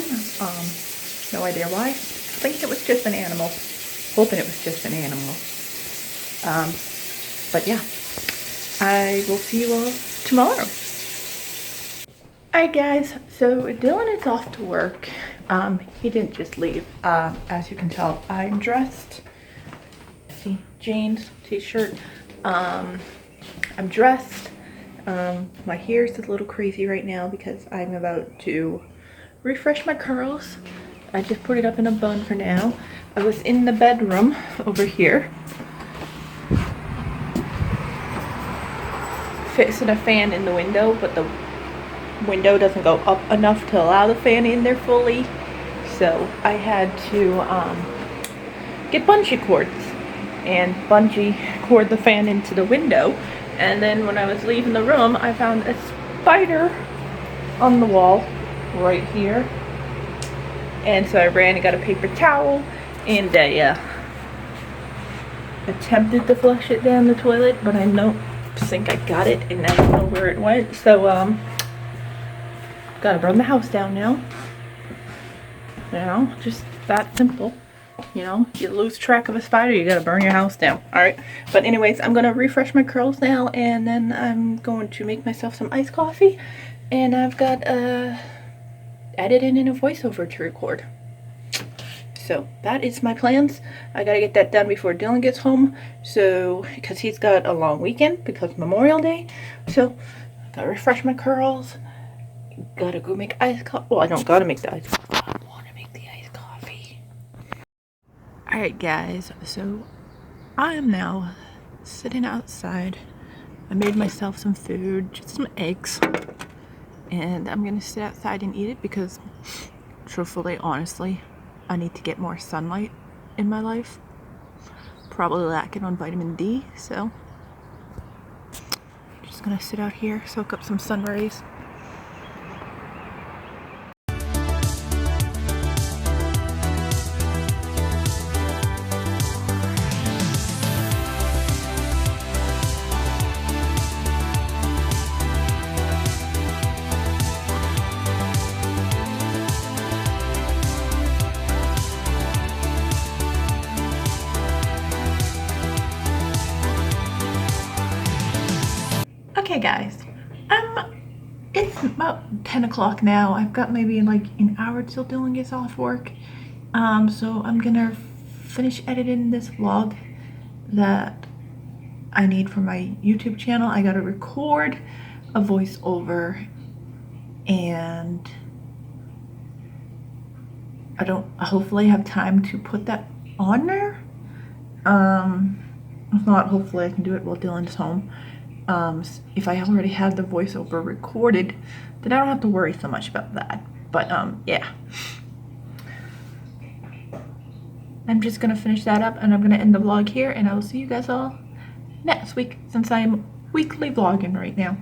No idea why. I think it was just an animal. Hoping it was just an animal. But yeah, I will see you all tomorrow. Alright guys, so Dylan is off to work. He didn't just leave. As you can tell, I'm dressed. See, jeans, t-shirt. I'm dressed. My hair is a little crazy right now because I'm about to refresh my curls. I just put it up in a bun for now. I was in the bedroom over here, fixing a fan in the window, but the window doesn't go up enough to allow the fan in there fully, so I had to get bungee cords and bungee cord the fan into the window. And then when I was leaving the room, I found a spider on the wall right here, and so I ran and got a paper towel, and I attempted to flush it down the toilet, but I don't think I got it, and I don't know where it went. So gotta burn the house down now. You know, just that simple. You know, you lose track of a spider, you gotta burn your house down. Alright, but anyways, I'm gonna refresh my curls now, and then I'm going to make myself some iced coffee, and I've got editing and a voiceover to record. So that is my plans. I gotta get that done before Dylan gets home, so because he's got a long weekend because Memorial Day. So gotta refresh my curls. Gotta go make iced coffee. Well, I don't gotta make the iced coffee. I want to make the iced coffee. Alright guys, so I am now sitting outside. I made myself some food, just some eggs. And I'm gonna sit outside and eat it because, truthfully, honestly, I need to get more sunlight in my life. Probably lacking on vitamin D, so just gonna sit out here, soak up some sun rays. Okay guys, it's about 10 o'clock now. I've got maybe like an hour till Dylan gets off work. So I'm gonna finish editing this vlog that I need for my YouTube channel. I gotta record a voiceover, and I don't hopefully have time to put that on there. If not, hopefully I can do it while Dylan's home. If I already have the voiceover recorded, then I don't have to worry so much about that. But yeah, I'm just gonna finish that up, and I'm gonna end the vlog here, and I will see you guys all next week, since I'm weekly vlogging right now.